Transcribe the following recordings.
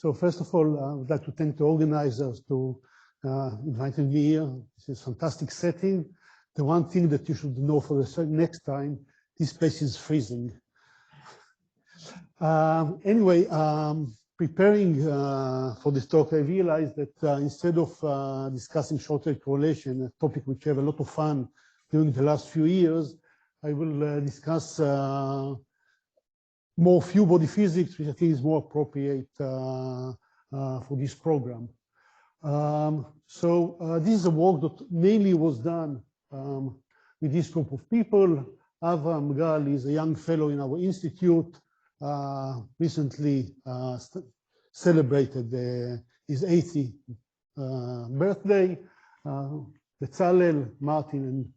So first of all, I would like to thank the organizers to inviting me here. This is a fantastic setting. The one thing that you should know for the next time, this place is freezing. Anyway, preparing for this talk, I realized that instead of discussing short-term correlation, a topic which I have a lot of fun during the last few years, I will discuss more few body physics, which I think is more appropriate for this program. This is a work that mainly was done with this group of people. Avram Gal is a young fellow in our institute, recently celebrated his 80th birthday. Betzalel, Martin,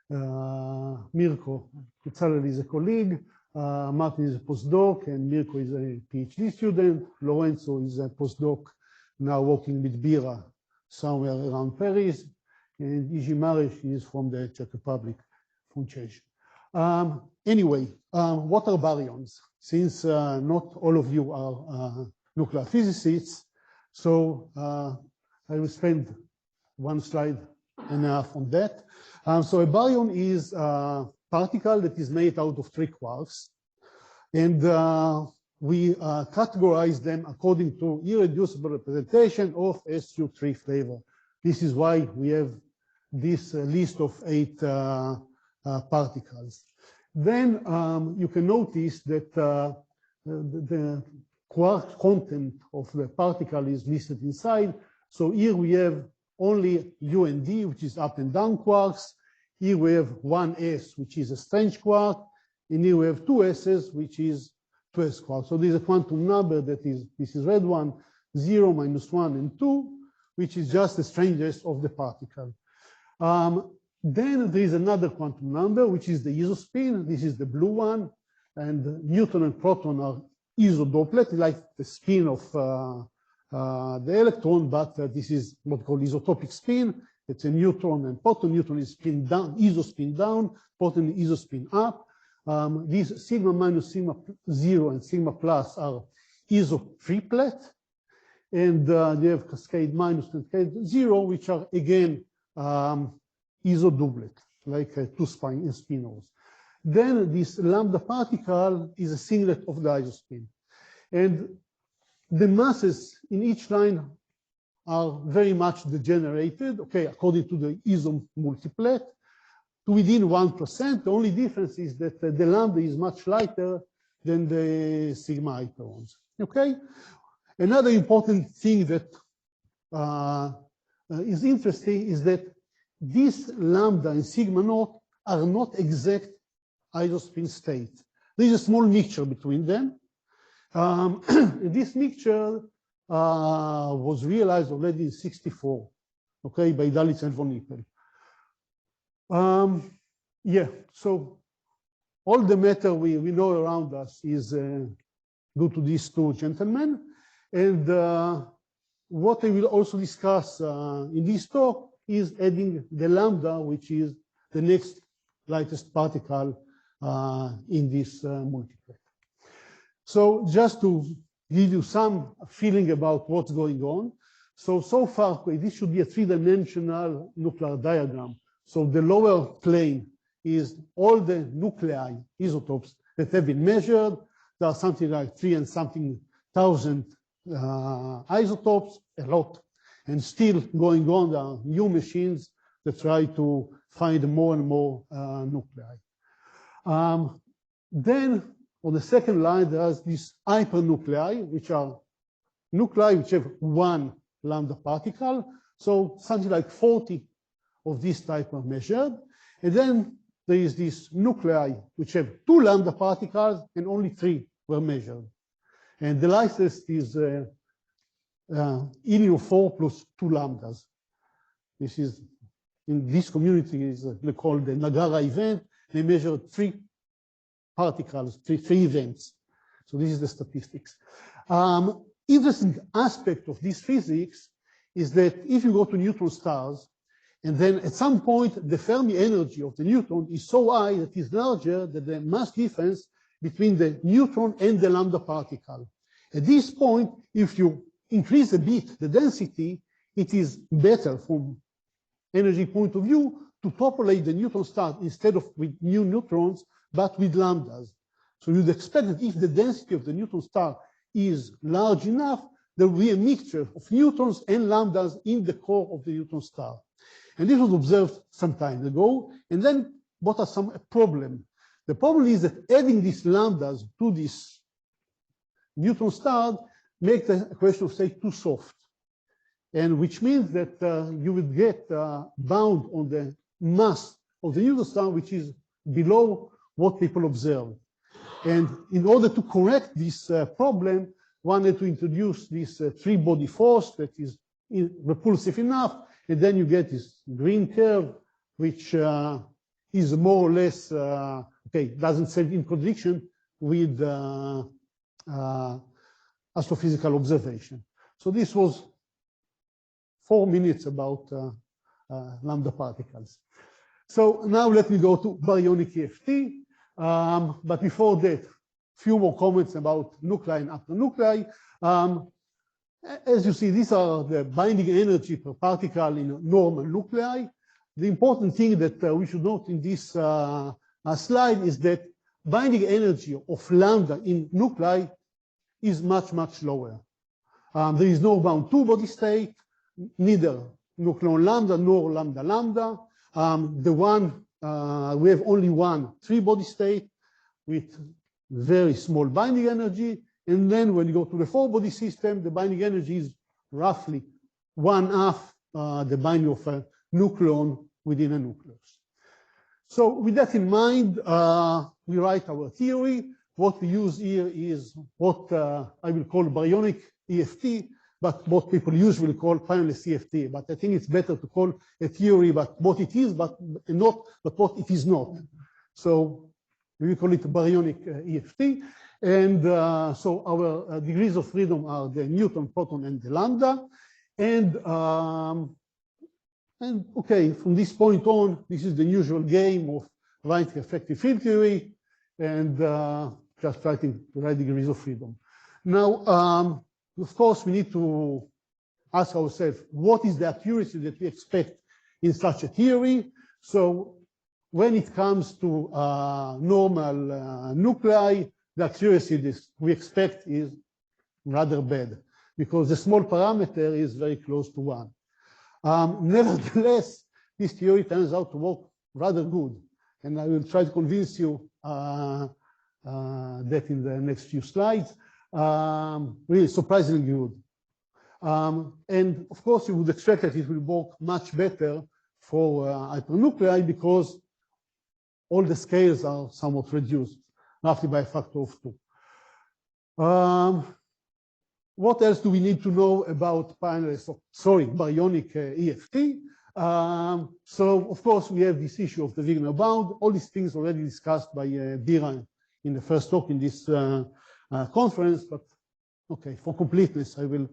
and Mirko. Betzalel is a colleague. Martin is a postdoc, and Mirko is a PhD student. Lorenzo is a postdoc now working with Bira somewhere around Paris. And Iji Marish is from the Czech Republic, from Czech. Anyway, what are baryons? Since not all of you are nuclear physicists, so I will spend one slide and a half on that. So a baryon is a particle that is made out of 3 quarks, and we categorize them according to irreducible representation of SU3 flavor. This is why we have this list of 8 particles. Then you can notice that the quark content of the particle is listed inside. So here we have only U and D, which is up and down quarks. Here we have 1s, which is a strange quark, and here we have 2 s's, which is 2s quark. So there's a quantum number that is, this is red one, 0, -1, and 2, which is just the strangest of the particle. Then there is another quantum number, which is the isospin. This is the blue one, and neutron and proton are isodoplet, like the spin of the electron, but this is what we call isotopic spin. It's a neutron and proton. Neutron is spin down, isospin down, proton isospin up. These sigma minus sigma 0 and sigma plus are isotriplet, and they have cascade minus and cascade 0, which are again isodoublet, like 2 spinors. Then this lambda particle is a singlet of the isospin. And the masses in each line are very much degenerated, okay, according to the isomultiplet, to within 1%. The only difference is that the lambda is much lighter than the sigma ions, okay? Another important thing that is interesting is that this lambda and sigma naught are not exact isospin states. There is a small mixture between them. This mixture was realized already in '64, okay, by Dalitz and von Hippel. Yeah, so all the matter we know around us is due to these 2 gentlemen. And what I will also discuss in this talk is adding the lambda, which is the next lightest particle in this multiplet. So just to give you some feeling about what's going on. So far, this should be a 3-dimensional nuclear diagram. So the lower plane is all the nuclei isotopes that have been measured. There are something like 3 and something thousand isotopes, a lot. And still going on, there are new machines that try to find more and more nuclei. Then on the second line, there's these hypernuclei, which are nuclei which have 1 lambda particle. So something like 40 of this type are measured. And then there is this nuclei which have 2 lambda particles and only 3 were measured. And the lightest is helium 4 plus 2 lambdas. This is, in this community, is called the Nagara event. They measured 3 particles, three events. So this is the statistics. Interesting aspect of this physics is that if you go to neutron stars, and then at some point the Fermi energy of the neutron is so high that it's larger than the mass difference between the neutron and the lambda particle. At this point, if you increase a bit the density, it is better from energy point of view to populate the neutron star instead of with new neutrons, but with lambdas. So you'd expect that if the density of the neutron star is large enough, there will be a mixture of neutrons and lambdas in the core of the neutron star. And this was observed some time ago. And then what are some problem? The problem is that adding these lambdas to this neutron star makes the equation of state too soft. And which means that you would get bound on the mass of the neutron star, which is below what people observe. And in order to correct this problem, one had to introduce this three-body force that is repulsive enough, and then you get this green curve, which is more or less, okay, doesn't stand in contradiction with astrophysical observation. So this was 4 minutes about lambda particles. So now let me go to Bionic EFT. But before that, few more comments about nuclei and nuclei. As you see, these are the binding energy per particle in normal nuclei. The important thing that we should note in this slide is that binding energy of lambda in nuclei is much, much lower. There is no bound two-body state, neither nucleon lambda nor lambda lambda. We have only one three-body state with very small binding energy. And then when you go to the four-body system, the binding energy is roughly 1/2 the binding of a nucleon within a nucleus. So with that in mind, we write our theory. What we use here is what I will call Bionic EFT, but what people usually call Pionless EFT. But I think it's better to call a theory, but what it is, but what it is not. So we call it Bionic EFT. And so our degrees of freedom are the Newton, proton, and the lambda. And okay, from this point on, this is the usual game of writing effective field theory and just writing the right degrees of freedom. Now, of course, we need to ask ourselves, what is the accuracy that we expect in such a theory? So when it comes to normal nuclei, the accuracy that we expect is rather bad because the small parameter is very close to 1. Nevertheless, this theory turns out to work rather good. And I will try to convince you that in the next few slides. Really surprisingly good. And of course, you would expect that it will work much better for hypernuclei because all the scales are somewhat reduced, roughly by a factor of 2. What else do we need to know about Bionic EFT? So of course, we have this issue of the Wigner bound. All these things already discussed by Bira in the first talk in this conference, but okay, for completeness, I will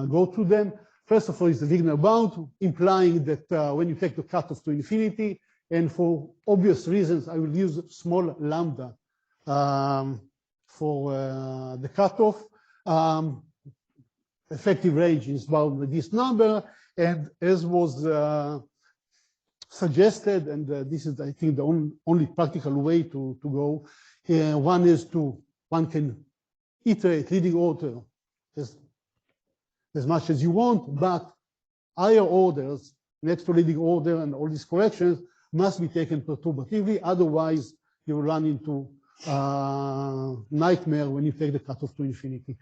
go through them. First of all is the Wigner bound, implying that when you take the cutoff to infinity, and for obvious reasons, I will use small lambda for the cutoff. Effective range is bound with this number, and as was suggested, and this is, I think, the only practical way to go. One can iterate leading order as much as you want, but higher orders next to leading order and all these corrections must be taken perturbatively. Otherwise, you will run into nightmare when you take the cutoff to infinity.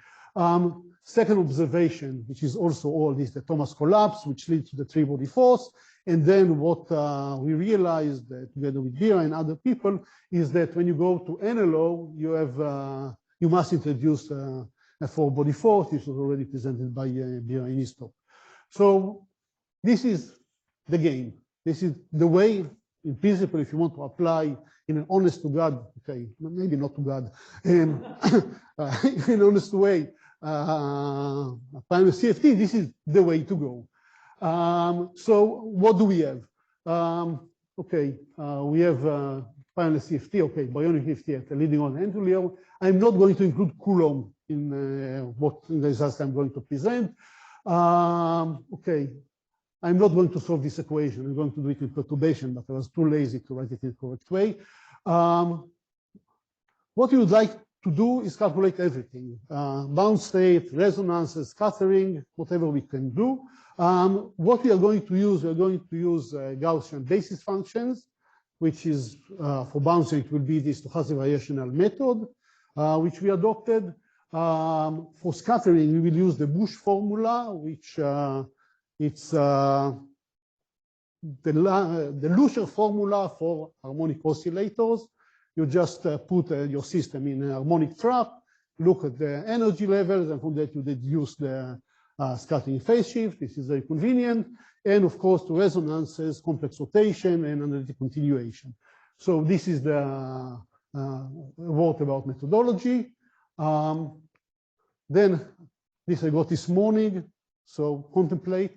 Second observation, which is also all this, the Thomas collapse, which leads to the three-body force. And then what we realized together with Bira and other people is that when you go to NLO, you must introduce a four-body force. This was already presented by Bira in his talk. So this is the game. This is the way, in principle, if you want to apply in an honest to God, okay, maybe not to God, in an honest way, Pionless EFT, this is the way to go. So what do we have? Okay, we have finally CFT, okay, Bionic EFT at the leading on entry layer. I'm not going to include Coulomb in the results I'm going to present. Okay, I'm not going to solve this equation. I'm going to do it in perturbation, but I was too lazy to write it in the correct way. What you would like to do is calculate everything. Bound state, resonances, scattering, whatever we can do. What we are going to use, we're going to use Gaussian basis functions, which is, for bound state, it will be this stochastic variational method, which we adopted. For scattering, we will use the Bush formula, which it's the Lusher formula for harmonic oscillators. You just put your system in a harmonic trap, look at the energy levels, and from that you deduce the scattering phase shift. This is very convenient. And of course, to resonances, complex rotation, and analytic continuation. So this is the word about methodology. Then this I got this morning, so contemplate.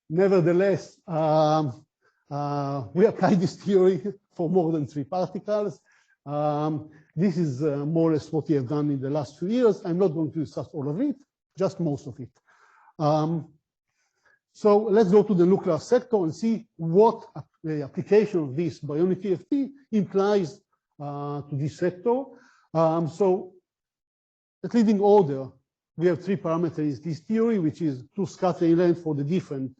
Nevertheless, we applied this theory for more than 3 particles. This is more or less what we have done in the last few years. I'm not going to discuss all of it, just most of it. So let's go to the nuclear sector and see what the application of this Bionic EFT implies to this sector. So at leading order, we have 3 parameters. This theory, which is 2 scattering length for the different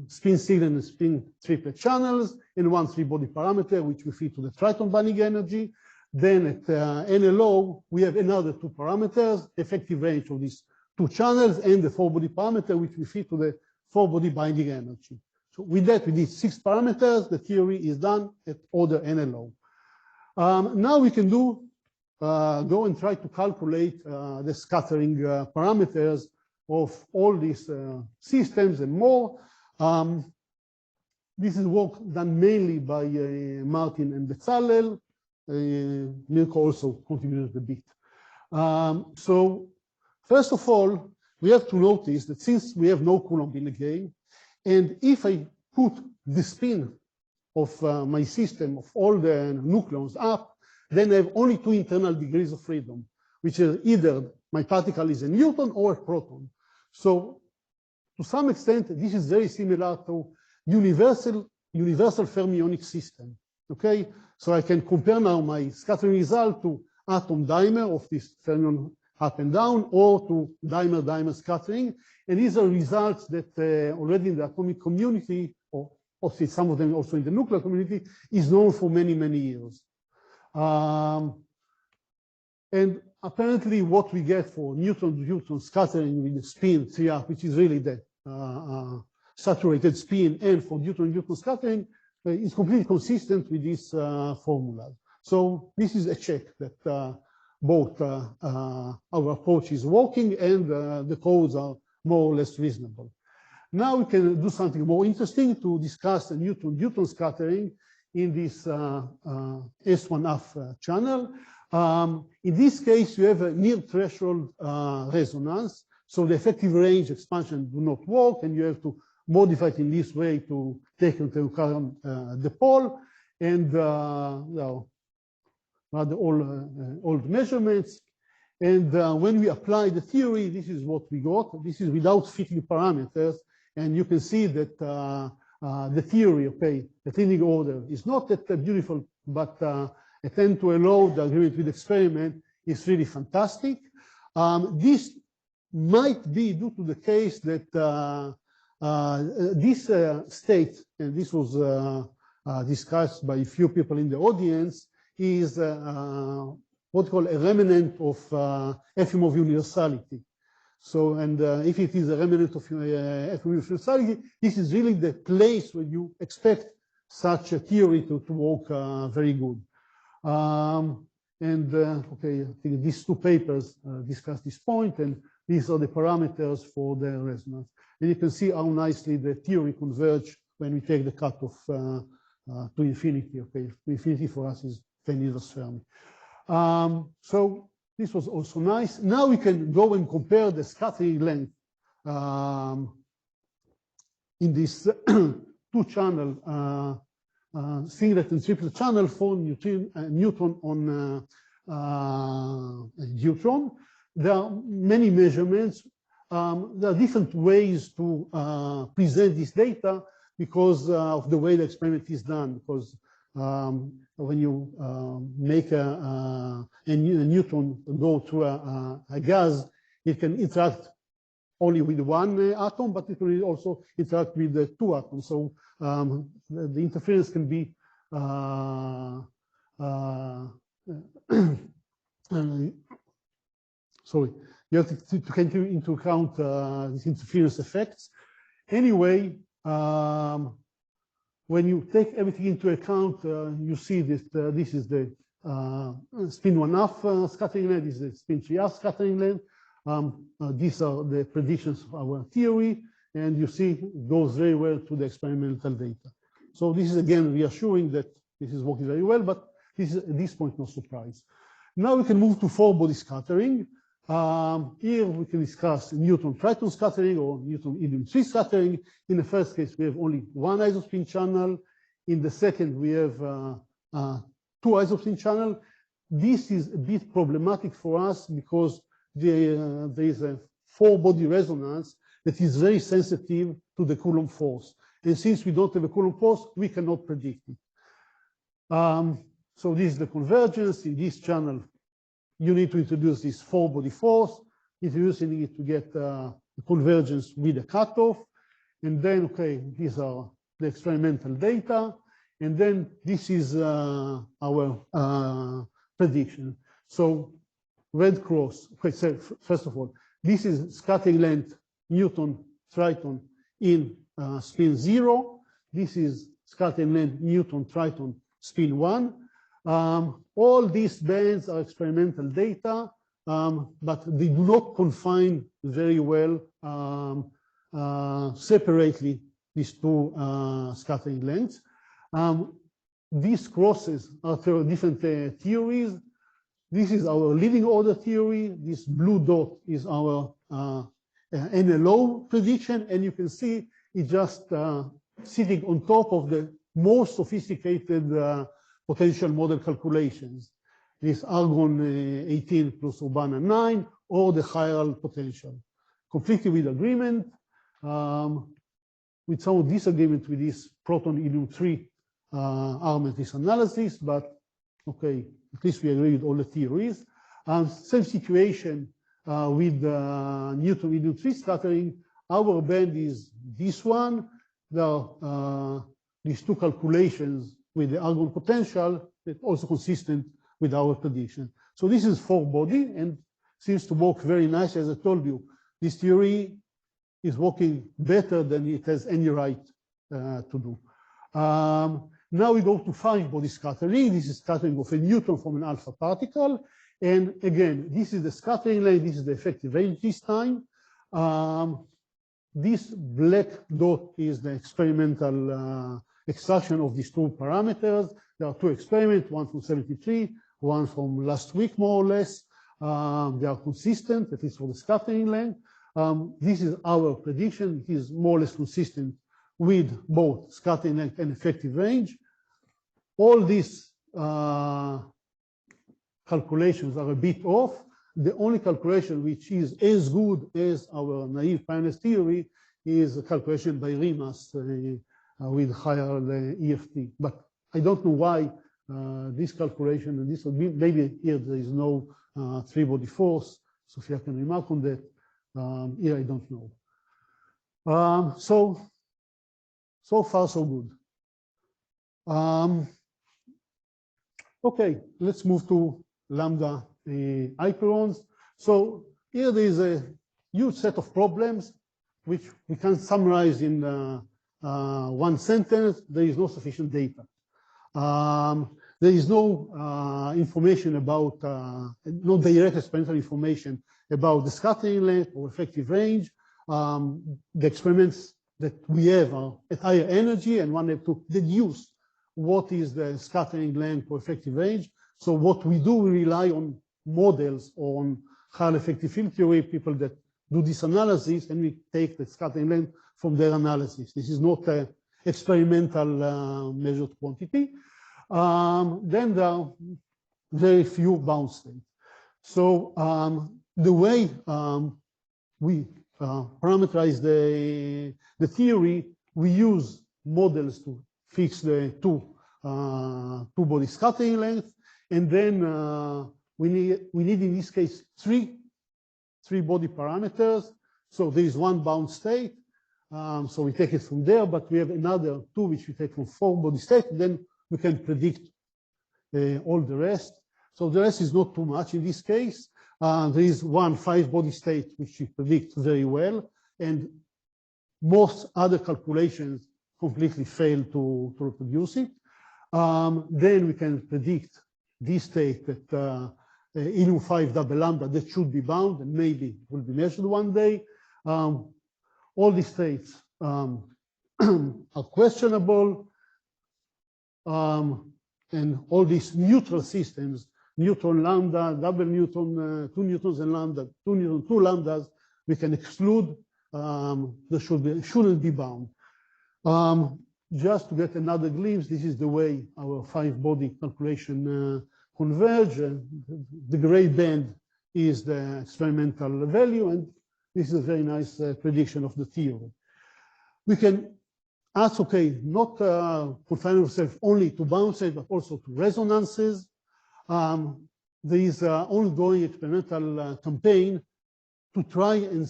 spin signal and spin triplet channels, and 1 3-body parameter, which we feed to the Triton binding energy. Then at NLO, we have another 2 parameters, effective range of these 2 channels, and the 4-body parameter, which we feed to the 4-body binding energy. So with that, we need 6 parameters. The theory is done at order NLO. Now we can do go and try to calculate the scattering parameters of all these systems and more. This is work done mainly by Martin and Bezalel. Mirko also contributed a bit. So first of all, we have to notice that since we have no Coulomb in the game, and if I put the spin of my system of all the nucleons up, then I have only 2 internal degrees of freedom, which is either my particle is a Newton or a proton. So to some extent, this is very similar to universal fermionic system. Okay, so I can compare now my scattering result to atom dimer of this fermion up and down, or to dimer-dimer scattering, and these are results that already in the atomic community, or also some of them also in the nuclear community, is known for many, many years. And apparently what we get for Newton scattering with the spin 3R, which is really the saturated spin, and for Newton scattering is completely consistent with this formula. So this is a check that both our approach is working and the codes are more or less reasonable. Now we can do something more interesting to discuss the Newton scattering in this S1F channel. In this case, you have a near threshold resonance, so the effective range expansion do not work, and you have to modify it in this way to take into account the pole and all the measurements. And when we apply the theory, this is what we got. This is without fitting parameters, and you can see that the theory, okay, the leading order is not that beautiful, but a 10 to a low, the agreement with experiment is really fantastic. This might be due to the case that this state, and this was discussed by a few people in the audience, is what we call a remnant of Efimov universality. So, and if it is a remnant of Efimov universality, this is really the place where you expect such a theory to work very good. Okay, I think these 2 papers discuss this point, and these are the parameters for the resonance. And you can see how nicely the theory converge when we take the cutoff to infinity. Okay, to infinity for us is 10 inverse Fermi. So this was also nice. Now we can go and compare the scattering length in this 2-channel singlet and triplet channel for neutron on neutron. There are many measurements. There are different ways to present this data because of the way the experiment is done. Because when you make a neutron go through a gas, it can interact only with one atom, but it will also interact with the two atoms. So the interference can be sorry, you have to take into account these interference effects. Anyway, when you take everything into account, you see this. This is the spin 1/2 scattering length. This is the spin 3/2 scattering length. These are the predictions of our theory, and you see it goes very well to the experimental data. So this is again reassuring that this is working very well, but this is at this point no surprise. Now we can move to four-body scattering. Here we can discuss neutron-triton scattering or neutron-helium-3 scattering. In the first case, we have only one isospin channel. In the second, we have two isospin channels. This is a bit problematic for us because there is a four-body resonance that is very sensitive to the Coulomb force. And since we don't have a Coulomb force, we cannot predict it. So this is the convergence. In this channel, you need to introduce this four-body force, introducing it to get the convergence with a cutoff. And then, okay, these are the experimental data. And then this is our prediction. So red cross, okay, so first of all, this is scattering length Newton triton in spin 0. This is scattering length Newton triton spin 1. All these bands are experimental data, but they do not confine very well separately these two scattering lengths. These crosses are different theories. This is our leading order theory. This blue dot is our NLO prediction, and you can see it just sitting on top of the most sophisticated potential model calculations. This argon 18 plus Urbana 9 or the chiral potential. Completely with agreement, with some disagreement with this proton helium 3 armamentris analysis, but okay, at least we agree with all the theories. Same situation with Newton helium 3 scattering. Our band is this one. There are these two calculations with the argon potential that also consistent with our prediction. So this is four-body and seems to work very nicely. As I told you, this theory is working better than it has any right to do. Now we go to five-body scattering. This is scattering of a neutron from an alpha particle. And again, this is the scattering length. This is the effective range this time. This black dot is the experimental extraction of these two parameters. There are two experiments, one from 73, one from last week, more or less. They are consistent, at least for the scattering length. This is our prediction. It is more or less consistent with both scattering length and effective range. All these calculations are a bit off. The only calculation which is as good as our naive pioneer theory is a calculation by Rimas with higher EFT. But I don't know why this calculation, and this would be, maybe here there is no three-body force. Sophia can remark on that. Here I don't know. So far so good. Okay, let's move to Lambda hyperons. So here there is a huge set of problems which we can summarize in one sentence. There is no sufficient data. There is no information about, no direct experimental information about the scattering length or effective range. The experiments that we have are at higher energy, and one have to deduce what is the scattering length or effective range. So what we do, we rely on models or on high effective field theory, people that do this analysis, and we take the scattering length from their analysis. This is not experimental measured quantity. Then there are very few bound states. So the way we parameterize the theory, we use models to fix the two body scattering length, and then we need in this case three body parameters. So there is one bound state, so we take it from there, but we have another two which we take from 4 body states. Then we can predict all the rest. So the rest is not too much in this case. There is one 5 body state which we predict very well, and most other calculations completely fail to reproduce it. Then we can predict this state that in 5 double lambda that should be bound and maybe will be measured one day. All these states are questionable, and all these neutral systems, neutron lambda, double neutron, 2 neutrons and lambda, 2 neutron, 2 lambdas, we can exclude. They shouldn't be bound. Just to get another glimpse, this is the way our 5-body calculation converge. The gray band is the experimental value, and this is a very nice prediction of the theory. We can ask, okay, not confine ourselves only to bound states, but also to resonances. There is an ongoing experimental campaign to try and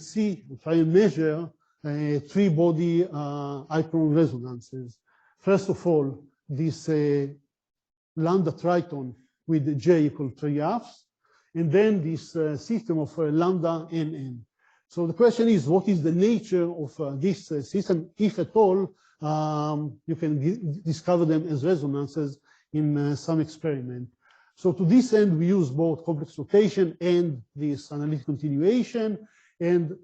measure 3-body hyperon resonances. First of all, this lambda triton with J equal 3/2, and then this system of lambda NN. So the question is, what is the nature of this system, if at all? You can discover them as resonances in some experiment. So to this end, we use both complex rotation and this analytic continuation. And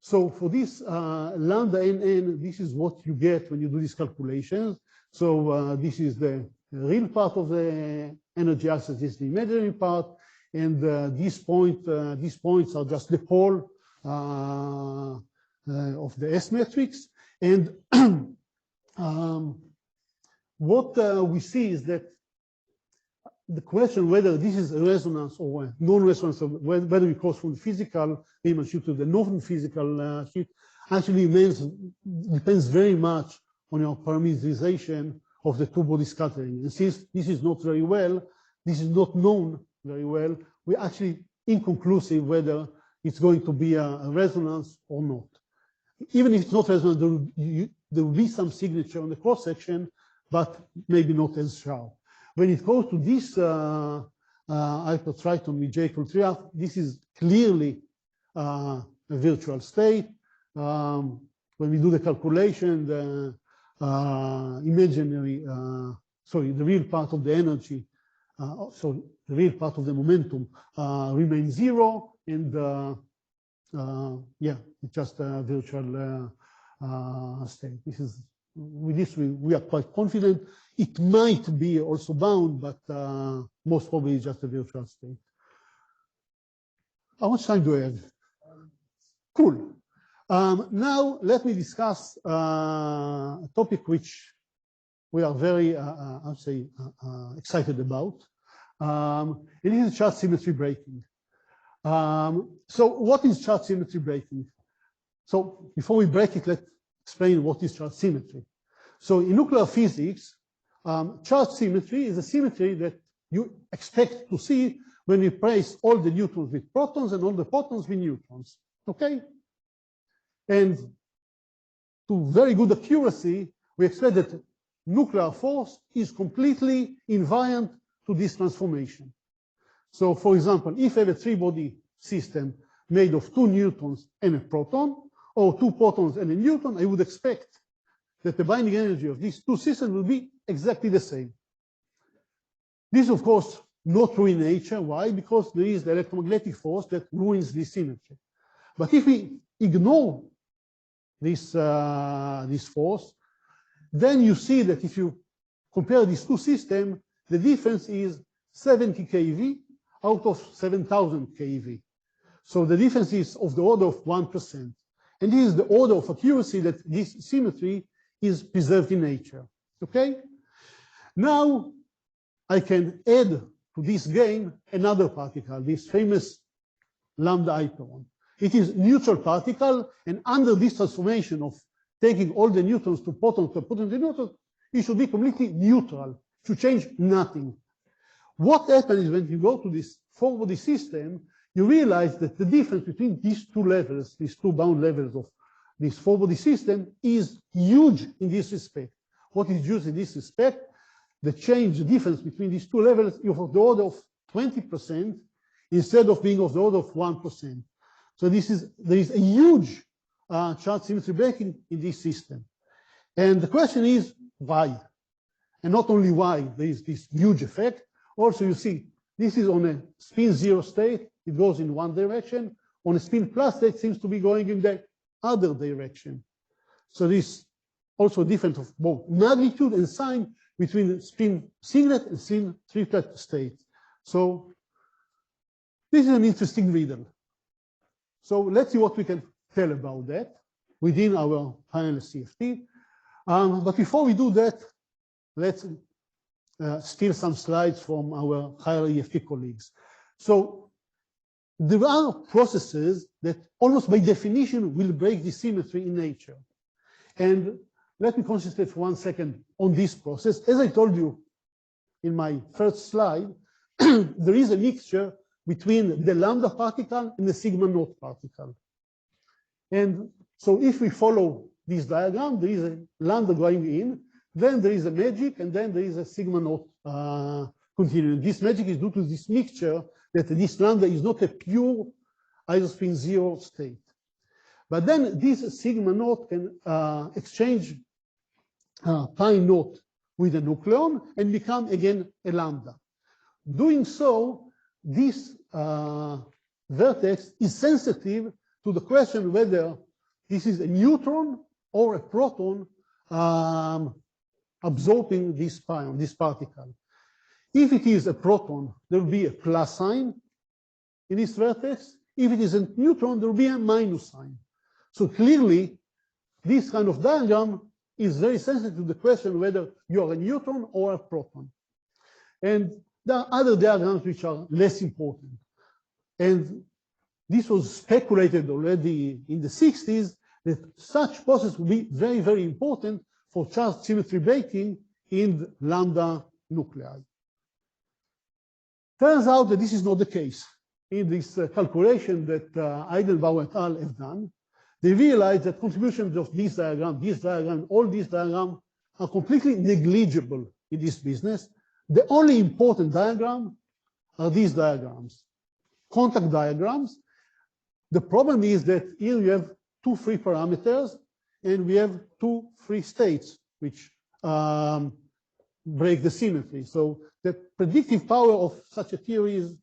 so for this lambda NN, this is what you get when you do these calculations. So this is the real part of the energy axis, this is the imaginary part, and these points are just the pole of the S matrix. And what we see is that the question whether this is a resonance or a non-resonance, or whether we cross from the physical Riemann sheet to the non-physical sheet, actually depends very much on your parameterization of the 2-body scattering. And since this is not very well, this is not known very well, we're actually inconclusive whether it's going to be a resonance or not. Even if it's not resonance, there will be some signature on the cross-section, but maybe not as sharp. When it goes to this hypertriton with J equal 3/2, this is clearly a virtual state. When we do the calculation, the the real part of the energy, the real part of the momentum remains 0, and it's just a virtual state. With this, we are quite confident. It might be also bound, but most probably it's just a virtual state. How much time do I have? Cool. Now let me discuss a topic which we are very, excited about. It is charge symmetry breaking. So what is charge symmetry breaking? So before we break it, let's explain what is charge symmetry. So in nuclear physics, charge symmetry is a symmetry that you expect to see when we place all the neutrons with protons and all the protons with neutrons, okay? And to very good accuracy, we expect that nuclear force is completely invariant to this transformation. So for example, if I have a 3-body system made of 2 neutrons and a proton, or 2 protons and a neutron, I would expect that the binding energy of these 2 systems will be exactly the same. This is, of course, not true in nature. Why? Because there is the electromagnetic force that ruins this symmetry. But if we ignore this force, then you see that if you compare these 2 systems, the difference is 70 keV out of 7,000 keV. So the difference is of the order of 1%. And this is the order of accuracy that this symmetry is preserved in nature. Okay? Now I can add to this game another particle, this famous lambda hyperon. It is neutral particle, and under this transformation of taking all the neutrons to protons to protons to neutrons, it should be completely neutral, to change nothing. What happens is when you go to this four-body system, you realize that the difference between these two levels, these two bound levels of this four-body system, is huge in this respect. What is huge in this respect? The change, the difference between these two levels is of the order of 20% instead of being of the order of 1%. So there is a huge charge symmetry breaking in this system. And the question is why? And not only why, there is this huge effect. Also, you see, this is on a spin 0 state, it goes in one direction. On a spin plus state, it seems to be going in the other direction. So this also difference of both magnitude and sign between spin singlet and spin triplet state. So this is an interesting riddle. So let's see what we can tell about that within our final CFT. But before we do that, let's steal some slides from our higher EFT colleagues. So there are processes that almost by definition will break the symmetry in nature. And let me concentrate for 1 second on this process. As I told you in my first slide, there is a mixture between the lambda particle and the sigma naught particle. And so if we follow this diagram, there is a lambda going in, then there is a magic, and then there is a sigma naught continuum. This magic is due to this mixture that this lambda is not a pure isospin 0 state. But then this sigma naught can exchange pi naught with a nucleon and become again a lambda. Doing so, this vertex is sensitive to the question whether this is a neutron or a proton absorbing this pion, this particle. If it is a proton, there will be a plus sign in this vertex. If it is a neutron, there will be a minus sign. So clearly, this kind of diagram is very sensitive to the question whether you are a neutron or a proton. And there are other diagrams which are less important. And this was speculated already in the 60s that such process will be very, very important for charge symmetry breaking in the lambda nuclei. Turns out that this is not the case. In this calculation that Eidelbauer et al. Have done, they realized that contributions of this diagram, all these diagrams are completely negligible in this business. The only important diagram are these diagrams, contact diagrams. The problem is that here we have two free parameters and we have two free states which break the symmetry. So the predictive power of such a theory is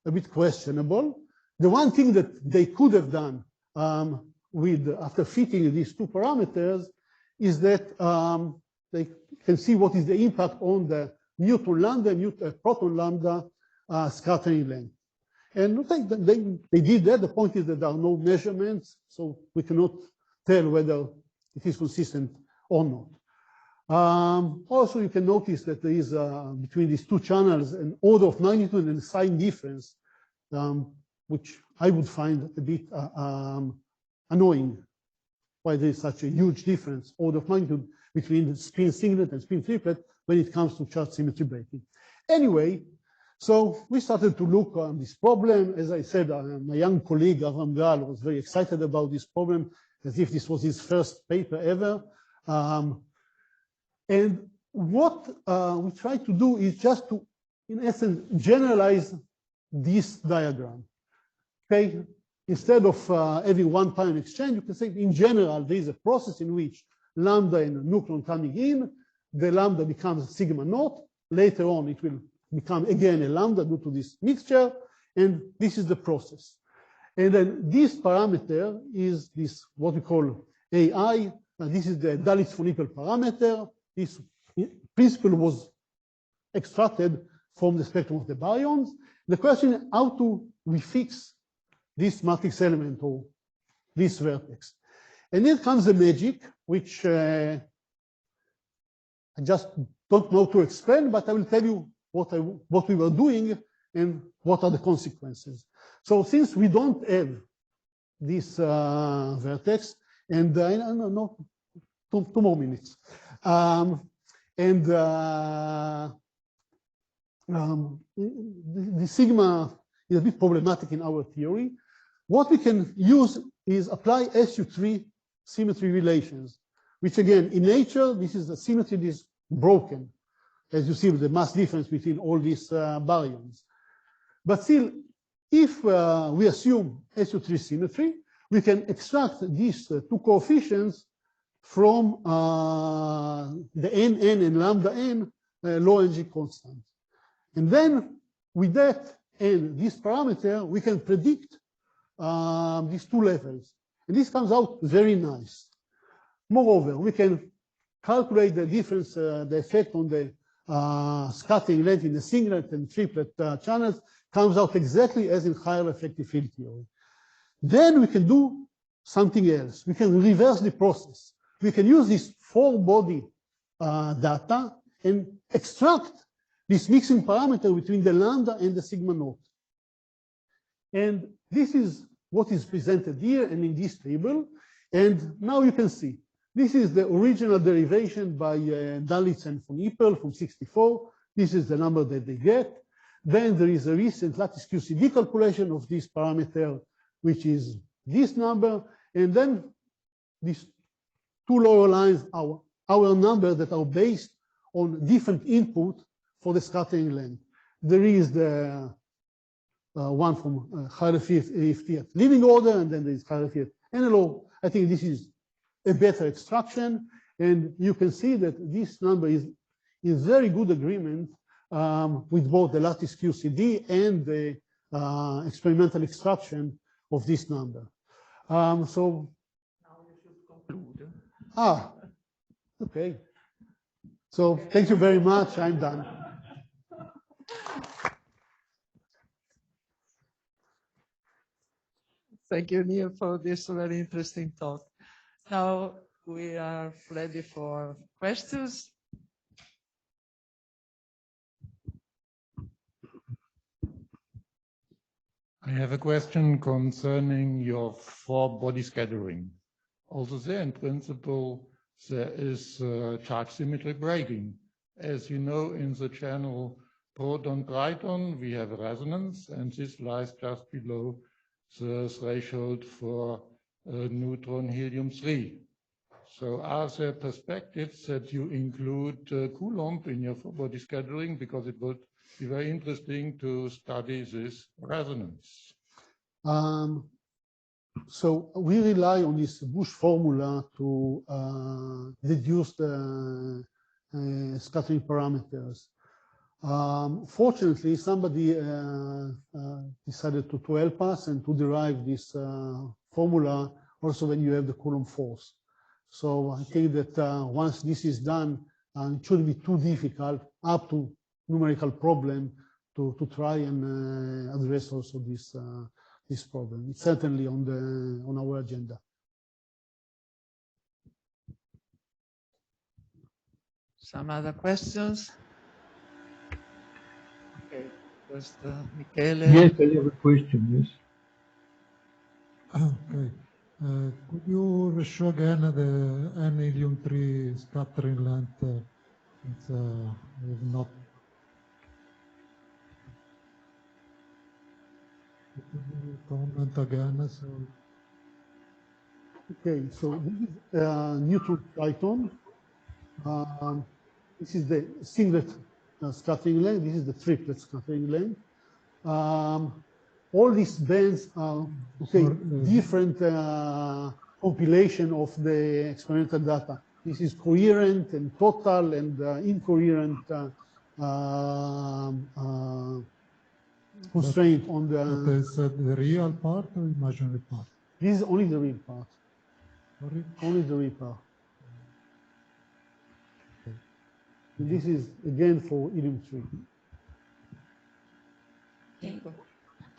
a bit questionable. The one thing that they could have done after fitting these two parameters is that they can see what is the impact on the neutron lambda, proton lambda scattering length. And they did that. The point is that there are no measurements, so we cannot tell whether it is consistent or not. Also, you can notice that there is between these two channels an order of magnitude and sign difference, which I would find a bit annoying. Why there is such a huge difference, order of magnitude, between spin singlet and spin triplet when it comes to charge symmetry breaking. Anyway, so we started to look on this problem. As I said, my young colleague Avram Gal was very excited about this problem, as if this was his first paper ever. And what we try to do is just to, in essence, generalize this diagram. Okay, instead of having one pion exchange, you can say in general there is a process in which lambda and nucleon coming in, the lambda becomes sigma naught. Later on, it will become again a lambda due to this mixture, and this is the process. And then this parameter is this what we call AI. This is the Dalitz von Hippel parameter. This principle was extracted from the spectrum of the baryons. The question is how to refix this matrix element or this vertex. And here comes the magic, which I just don't know to explain, but I will tell you what we were doing and what are the consequences. So since we don't have this vertex, and no, two more minutes. The sigma is a bit problematic in our theory. What we can use is apply SU3 symmetry relations, which again, in nature, this is a symmetry that is broken, as you see with the mass difference between all these baryons. But still, if we assume SU3 symmetry, we can extract these two coefficients from the NN and lambda n low energy constants. And then with that and this parameter, we can predict these two levels. And this comes out very nice. Moreover, we can calculate the difference, the effect on the scattering length in the singlet and triplet channels comes out exactly as in higher effective field theory. Then we can do something else. We can reverse the process. We can use this 4-body data and extract this mixing parameter between the lambda and the sigma naught. And this is what is presented here and in this table. And now you can see, this is the original derivation by Dalitz and von Ippel from 64. This is the number that they get. Then there is a recent lattice QCD calculation of this parameter, which is this number. And then these two lower lines are our numbers that are based on different input for the scattering length. There is the one from hierarchy EFT at leading order, and then there is hierarchy at NLO. I think this is a better extraction, and you can see that this number is in very good agreement with both the lattice QCD and the experimental extraction of this number. So now we should conclude. Okay. So thank you very much. I'm done. Thank you, Nir, for this very interesting talk. Now we are ready for questions. I have a question concerning your 4-body scattering. Also there, in principle, there is charge symmetry breaking. As you know, in the channel proton-triton, we have a resonance, and this lies just below the threshold for neutron helium-3. So are there perspectives that you include Coulomb in your 4-body scattering? Because it would be very interesting to study this resonance. So we rely on this Bush formula to deduce the scattering parameters. Fortunately, somebody decided to help us and to derive this formula also when you have the Coulomb force. So I think that once this is done, it shouldn't be too difficult up to numerical problem to try and address also this problem. It's certainly on our agenda. Some other questions? Okay, first Michele. Yes, I have a question, yes. Okay. Could you show again the N helium-3 scattering length? It's not. Could you comment again? So. Okay, so this is neutron triton. This is the singlet scattering length. This is the triplet scattering length. All these bands are different compilation of the experimental data. This is coherent and total and incoherent constraint on the. But is the real part or imaginary part? This is only the real part. Sorry? Only the real part. And this is again for helium-3.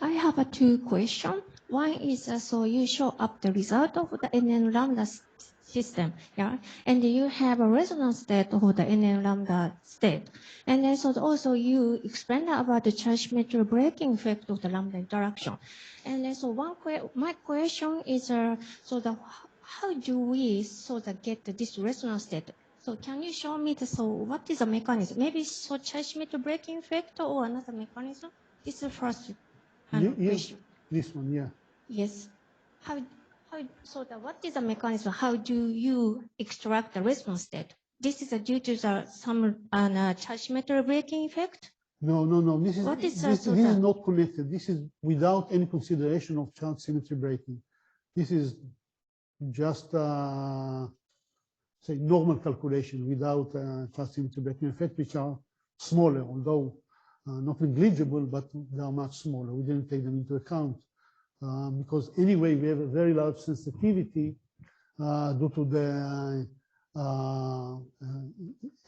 I have two questions. One is, so you show up the result of the NN lambda system, yeah, and you have a resonance state of the NL lambda state. And then so also you explained about the charge symmetry breaking effect of the lambda interaction. And then so my question is, how do we get this resonance state? So can you show me what is the mechanism? Maybe charge symmetry breaking effect or another mechanism? This is the first question. This one, yeah. Yes. What is the mechanism? How do you extract the response state? This is due to some charge symmetry breaking effect? No. This is not connected. This is without any consideration of charge symmetry breaking. This is just say normal calculation without charge symmetry breaking effect, which are smaller, although not negligible, but they are much smaller. We didn't take them into account. Because anyway, we have a very large sensitivity due to the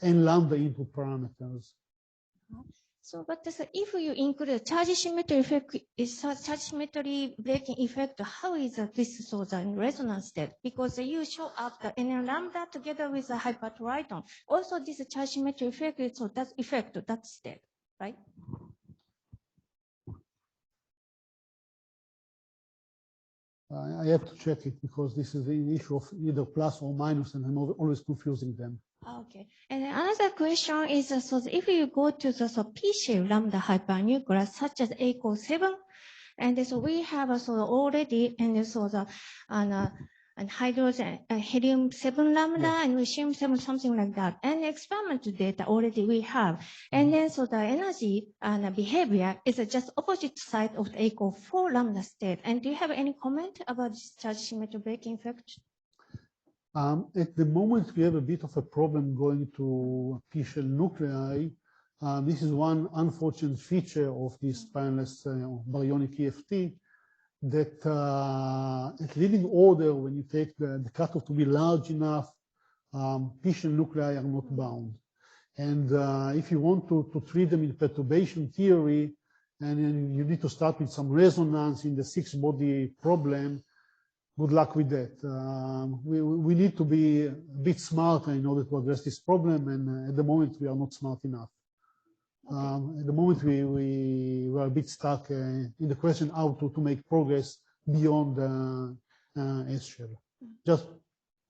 n lambda input parameters. So, but if you include a charge symmetry effect, charge symmetry breaking effect, how is this the resonance state? Because you show up the n lambda together with the hypertoroidal. Also, this charge symmetry effect, so that effect, that state, right? I have to check it because this is the issue of either plus or minus, and I'm always confusing them. Okay. And another question is, if you go to the P-shaped lambda hypernucleus, such as A equals 7, and so we have already, and so and hydrogen, helium 7 lambda, yeah, and lithium 7, something like that. And experimental data already we have. And then so the energy and behavior is just opposite side of the A equals 4 lambda state. And do you have any comment about this charge symmetry breaking effect? At the moment, we have a bit of a problem going to P-shell nuclei. This is one unfortunate feature of this spineless Bionic EFT, that at leading order, when you take the cutoff to be large enough, P-shell nuclei are not bound. And if you want to treat them in perturbation theory, and you need to start with some resonance in the 6-body problem, good luck with that. We need to be a bit smarter in order to address this problem, and at the moment we are not smart enough. Okay. At the moment we were a bit stuck in the question how to make progress beyond S-shell. Just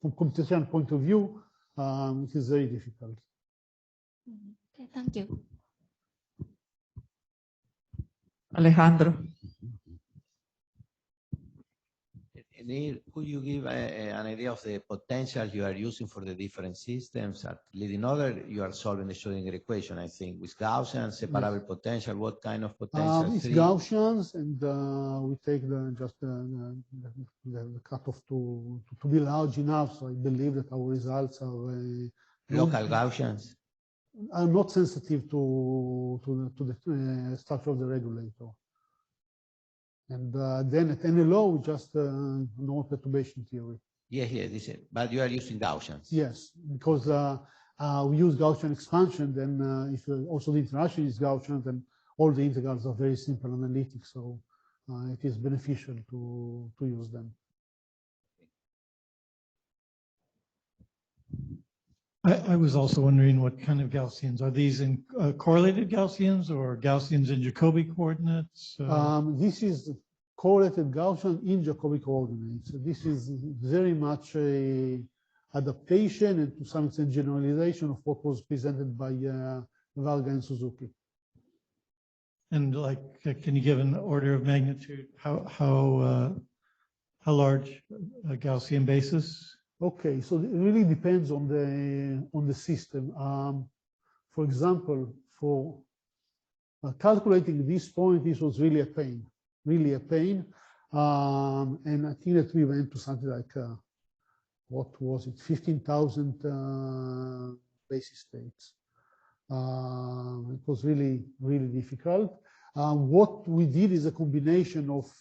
from computational point of view, it is very difficult. Okay, thank you. Alejandro. Nir, could you give an idea of the potential you are using for the different systems? At leading order, you are solving the Schrödinger equation, I think, with Gaussian, separable, yes, potential. What kind of potential? It's Gaussians, and we take the cutoff to be large enough. So I believe that our results are local Gaussians. Are not sensitive to the structure of the regulator. And then at any law, just no perturbation theory. Yes, this is, but you are using Gaussians. Yes, because we use Gaussian expansion, then if also the interaction is Gaussian, then all the integrals are very simple analytic, so it is beneficial to use them. I was also wondering what kind of Gaussians. Are these in correlated Gaussians or Gaussians in Jacobi coordinates? This is correlated Gaussian in Jacobi coordinates. This is very much a adaptation and to some extent generalization of what was presented by Varga and Suzuki. And like, can you give an order of magnitude? How large a Gaussian basis? Okay, so it really depends on the system. For example, for calculating this point, this was really a pain, and I think that we went to something like what was it, 15,000 basis states. It was really difficult. What we did is a combination of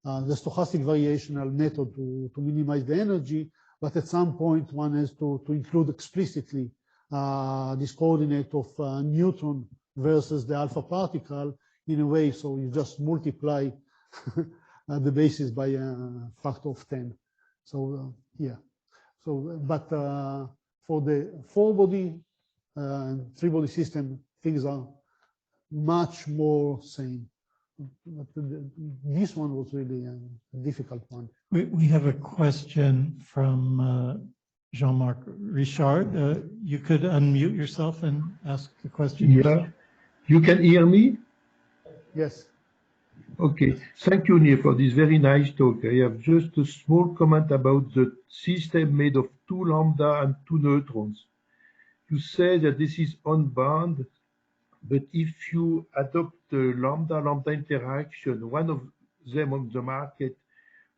the stochastic variational method to minimize the energy, but at some point one has to include explicitly this coordinate of neutron versus the alpha particle in a way, so you just multiply the basis by a factor of 10. So yeah, So, but for the 4-body and 3-body system, things are much more same. But this one was really a difficult one. We have a question from Jean-Marc Richard. You could unmute yourself and ask the question. Yeah. You can hear me? Yes. Okay. Thank you, Nir, for this very nice talk. I have just a small comment about the system made of 2 lambda and 2 neutrons. You say that this is unbound, but if you adopt the lambda-lambda interaction, one of them on the market,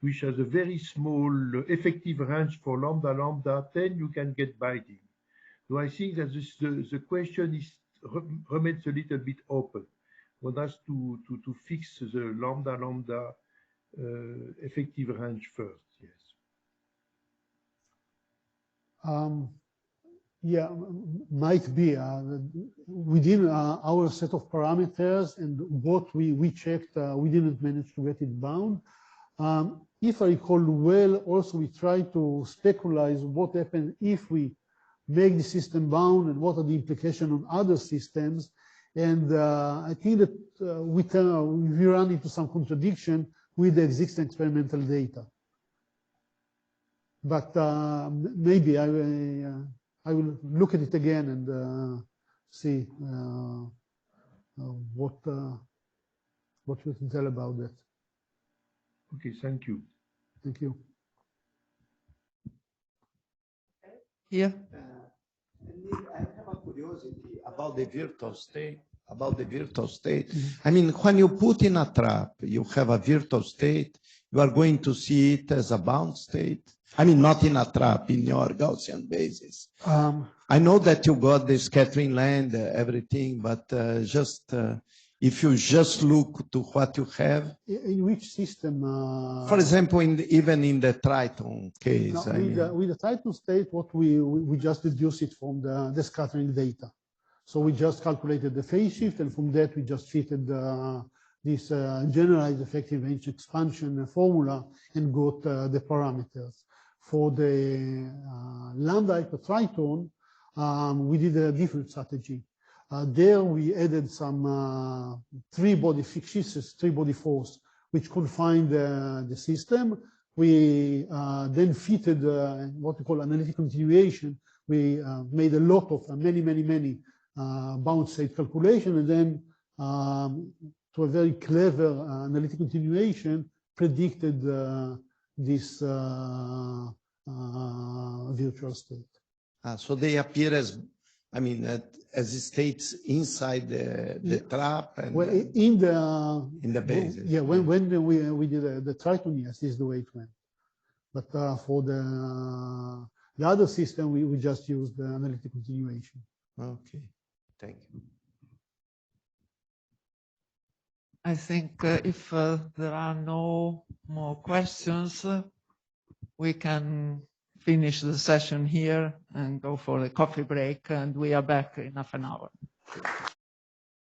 which has a very small effective range for lambda-lambda, then you can get binding. So I think that the question is remains a little bit open. One has to fix the lambda-lambda effective range first, yes. Yeah, might be within our set of parameters and what we checked, we didn't manage to get it bound. If I recall well, also we tried to speculate what happens if we make the system bound and what are the implications on other systems. And I think that we run into some contradiction with the existing experimental data. But maybe I will look at it again and see what we can tell about that. Okay, thank you. Thank you. Yeah. I have a curiosity about the virtual state. I mean, when you put in a trap, you have a virtual state, you are going to see it as a bound state. I mean, not in a trap, in your Gaussian basis. I know that you got the scattering land, everything, but if you just look to what you have. In which system? For example, even in the Triton case. No, with the Triton state, what we just deduce it from the scattering data. So we just calculated the phase shift, and from that we just fitted this generalized effective range expansion formula and got the parameters. For the lambda hypertriton, we did a different strategy. There we added some 3-body fixtures, 3-body force, which confined the system. We then fitted what we call analytic continuation. We made a lot of many bound state calculation, and then to a very clever analytic continuation predicted this virtual state. So they appear as, I mean, as states inside the trap. And well, in the basis. Yeah, when we did the Triton, yes, this is the way it went. But for the other system, we just used the analytic continuation. Okay, thank you. I think if there are no more questions, we can finish the session here and go for a coffee break, and we are back in half an hour.